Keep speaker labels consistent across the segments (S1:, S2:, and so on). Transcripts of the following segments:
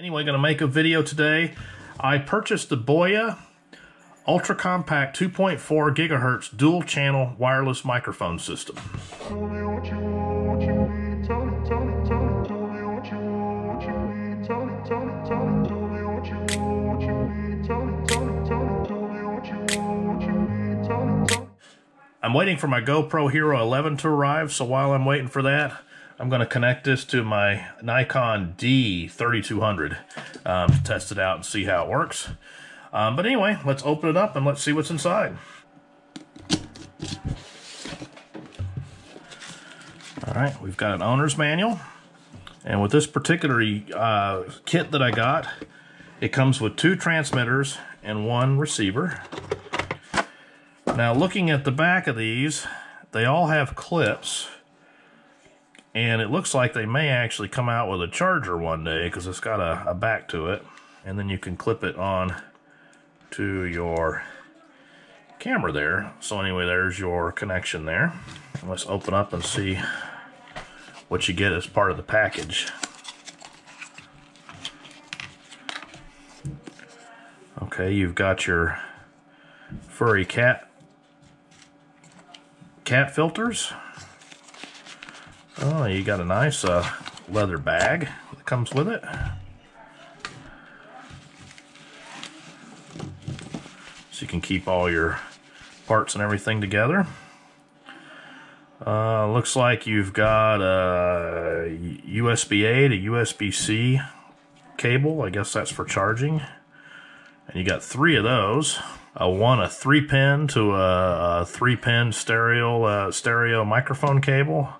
S1: Anyway, going to make a video today. I purchased the BOYA Ultracompact 2.4 GHz Dual-Channel Wireless Microphone System. I'm waiting for my GoPro Hero 11 to arrive, so while I'm waiting for that, I'm going to connect this to my Nikon D3200 to test it out and see how it works. But anyway, let's open it up and let's see what's inside. Alright, we've got an owner's manual. And with this particular kit that I got, it comes with 2 transmitters and 1 receiver. Now, looking at the back of these, they all have clips. And it looks like they may actually come out with a charger one day because it's got a back to it. And then you can clip it on to your camera there. So anyway, there's your connection there. Let's open up and see what you get as part of the package. Okay, you've got your furry cat filters. Oh, you got a nice leather bag that comes with it. So you can keep all your parts and everything together. Looks like you've got a USB-A to USB-C cable. I guess that's for charging. And you got 3 of those. One a 3-pin to a 3-pin stereo microphone cable.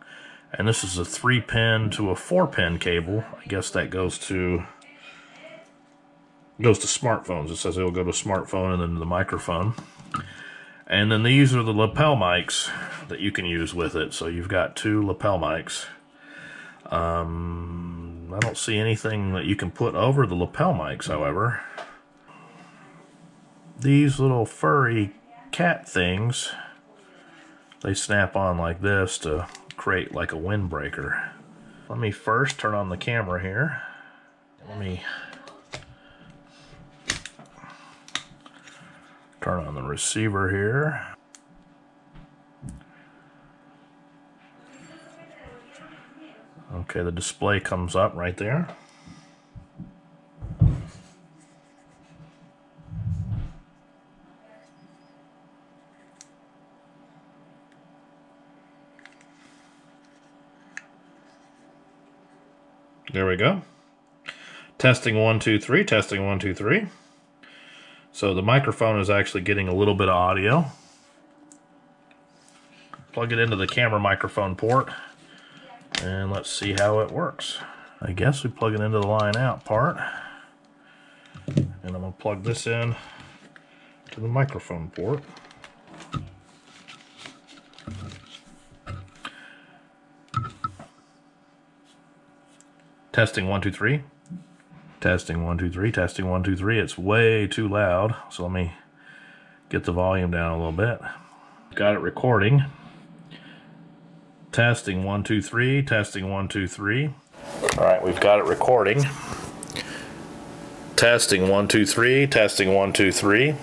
S1: And this is a 3-pin to a 4-pin cable. I guess that goes to smartphones. It says it'll go to smartphone and then to the microphone. And then these are the lapel mics that you can use with it. So you've got 2 lapel mics. I don't see anything that you can put over the lapel mics, however. These little furry cat things, they snap on like this to create like a windbreaker. Let me first turn on the camera here. Let me turn on the receiver here. Okay, the display comes up right there. There we go. Testing 1 2 3, testing 1 2 3. So the microphone is actually getting a little bit of audio. Plug it into the camera microphone port and let's see how it works. I guess we plug it into the line out part. And I'm going to plug this in to the microphone port. Testing 1 2 3. Testing 1 2 3. Testing 1 2 3. It's way too loud, so let me get the volume down a little bit. Got it recording. Testing 1 2 3. Testing 1 2 3. All right, we've got it recording. Testing 1 2 3. Testing 1 2 3.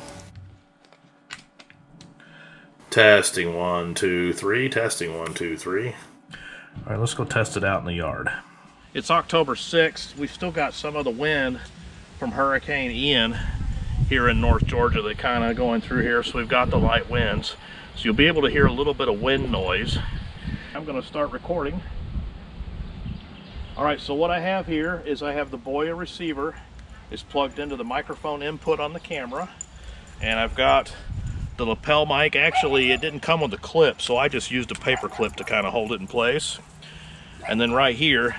S1: Testing 1 2 3. Testing 1 2 3. All right, let's go test it out in the yard. It's October 6th. We've still got some of the wind from Hurricane Ian here in North Georgia that kind of going through here, so we've got the light winds. So you'll be able to hear a little bit of wind noise. I'm going to start recording. Alright, so what I have here is I have the BOYA receiver. It's plugged into the microphone input on the camera. And I've got the lapel mic. Actually, it didn't come with a clip, so I just used a paper clip to kind of hold it in place. And then right here,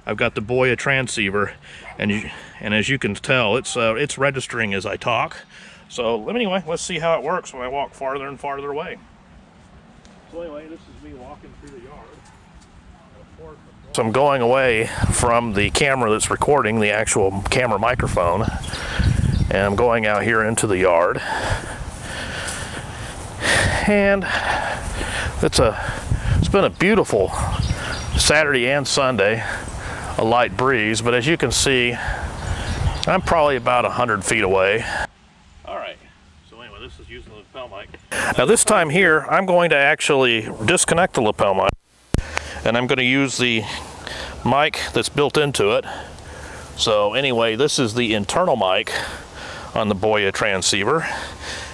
S1: I've got the BOYA transceiver, and as you can tell, it's registering as I talk. So anyway, let's see how it works when I walk farther and farther away. So anyway, this is me walking through the yard. So I'm going away from the camera that's recording, the actual camera microphone, and I'm going out here into the yard. And it's been a beautiful Saturday and Sunday. A light breeze, but as you can see, I'm probably about 100 feet away. All right, so anyway, this is using the lapel mic. Now this time here, I'm going to actually disconnect the lapel mic, and I'm going to use the mic that's built into it. So anyway, this is the internal mic on the BOYA transceiver,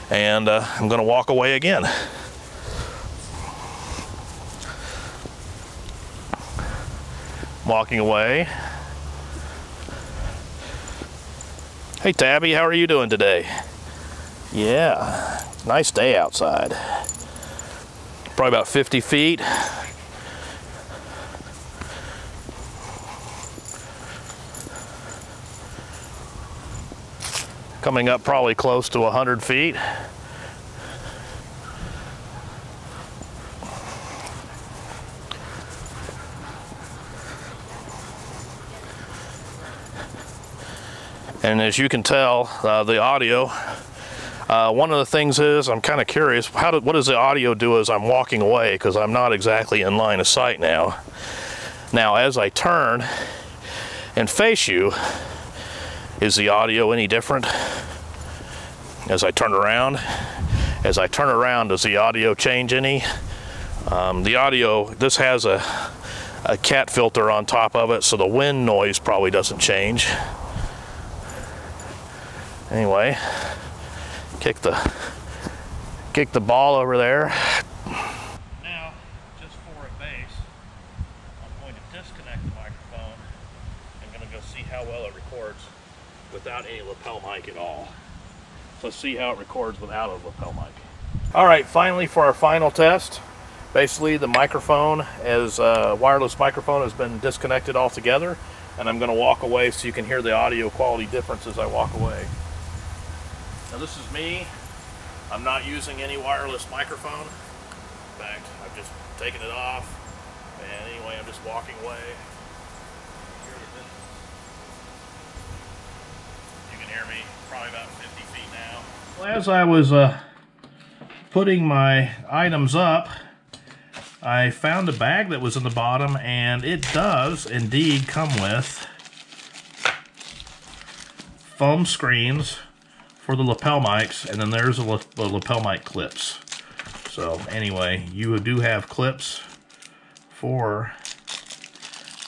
S1: and I'm going to walk away again. Walking away. Hey Tabby, how are you doing today? Yeah, nice day outside. Probably about 50 feet. Coming up probably close to 100 feet. And as you can tell, the audio, one of the things is, I'm kind of curious, what does the audio do as I'm walking away, because I'm not exactly in line of sight now. Now, as I turn and face you, is the audio any different? As I turn around? As I turn around, does the audio change any? The audio, this has a cat filter on top of it, so the wind noise probably doesn't change. Anyway, kick the ball over there. Now, just for a base, I'm going to disconnect the microphone. I'm going to go see how well it records without any lapel mic at all. So let's see how it records without a lapel mic. All right, finally for our final test. Basically, the microphone, as a wireless microphone, has been disconnected altogether, and I'm going to walk away so you can hear the audio quality difference as I walk away. Now this is me. I'm not using any wireless microphone. In fact, I've just taken it off. And anyway, I'm just walking away. You can hear me probably about 50 feet now. Well, as I was putting my items up, I found a bag that was in the bottom, and it does indeed come with foam screens for the lapel mics, and then there's the lapel mic clips. So anyway, you do have clips for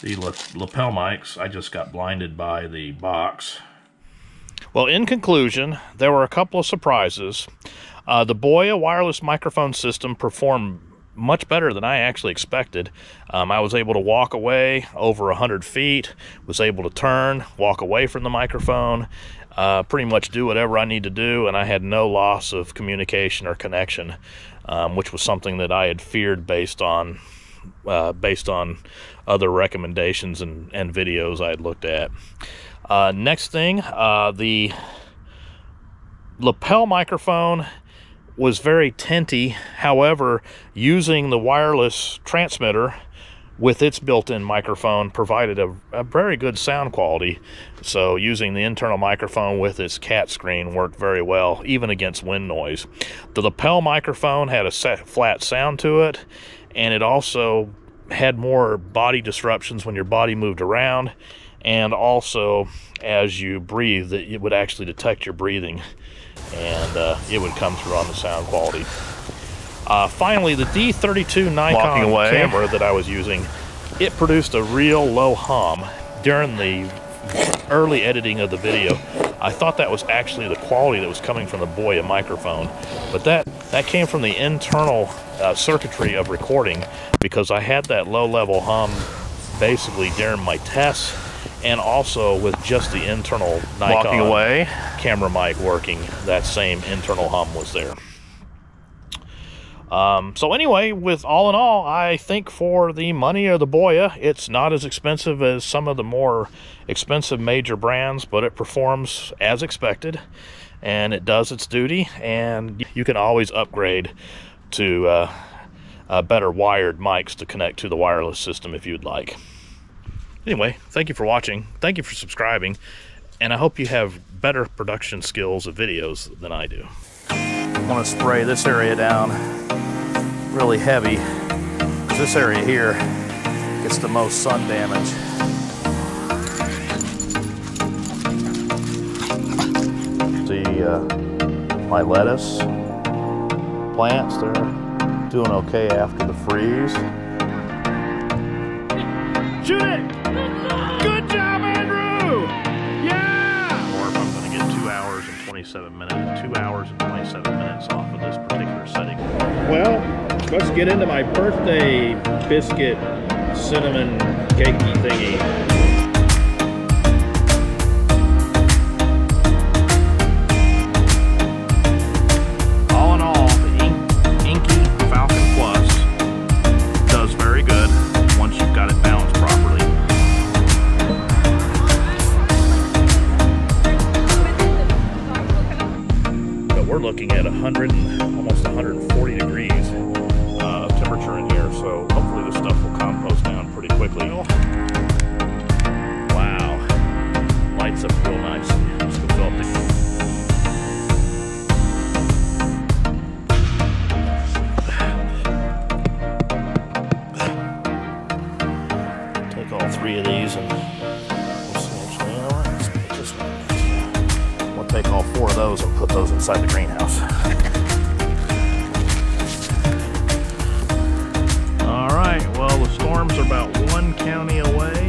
S1: the lapel mics. I just got blinded by the box. Well, in conclusion, there were a couple of surprises. The BOYA wireless microphone system performed much better than I actually expected. I was able to walk away over 100 feet, was able to turn, walk away from the microphone, pretty much do whatever I need to do, and I had no loss of communication or connection, which was something that I had feared based on other recommendations and videos I had looked at. Next thing, the lapel microphone was very tinty. However, using the wireless transmitter with its built-in microphone provided a very good sound quality. So using the internal microphone with its cat screen worked very well, even against wind noise. The lapel microphone had a flat sound to it, and it also had more body disruptions when your body moved around, and also as you breathe, it would actually detect your breathing, and it would come through on the sound quality. Finally, the D3200 Nikon camera that I was using, it produced a real low hum during the early editing of the video. I thought that was actually the quality that was coming from the BOYA microphone, but that came from the internal circuitry of recording, because I had that low-level hum basically during my tests, and also with just the internal Nikon camera mic working, that same internal hum was there. So anyway, with all in all, I think for the money of the BOYA, it's not as expensive as some of the more expensive major brands, but it performs as expected, and it does its duty, and you can always upgrade to better wired mics to connect to the wireless system if you'd like. Anyway, thank you for watching, thank you for subscribing, and I hope you have better production skills of videos than I do. I want to spray this area down really heavy, because this area here gets the most sun damage. my lettuce plants. They're doing okay after the freeze. Shoot it! Good job, Andrew! Yeah! Or if I'm going to get 2 hours and 27 minutes, 2 hours and 27 minutes off of this particular setting. Well, let's get into my birthday biscuit cinnamon cakey thingy. Looking at almost 140 degrees of temperature in here, so hopefully this stuff will compost down pretty quickly. Wow, lights up real nice. Let's go fill up the... Take all 3 of these and we'll see. Actually, you know what? Let's put this one. We'll take all 4 of those and put those inside the greenhouse. All right, well, the storms are about 1 county away.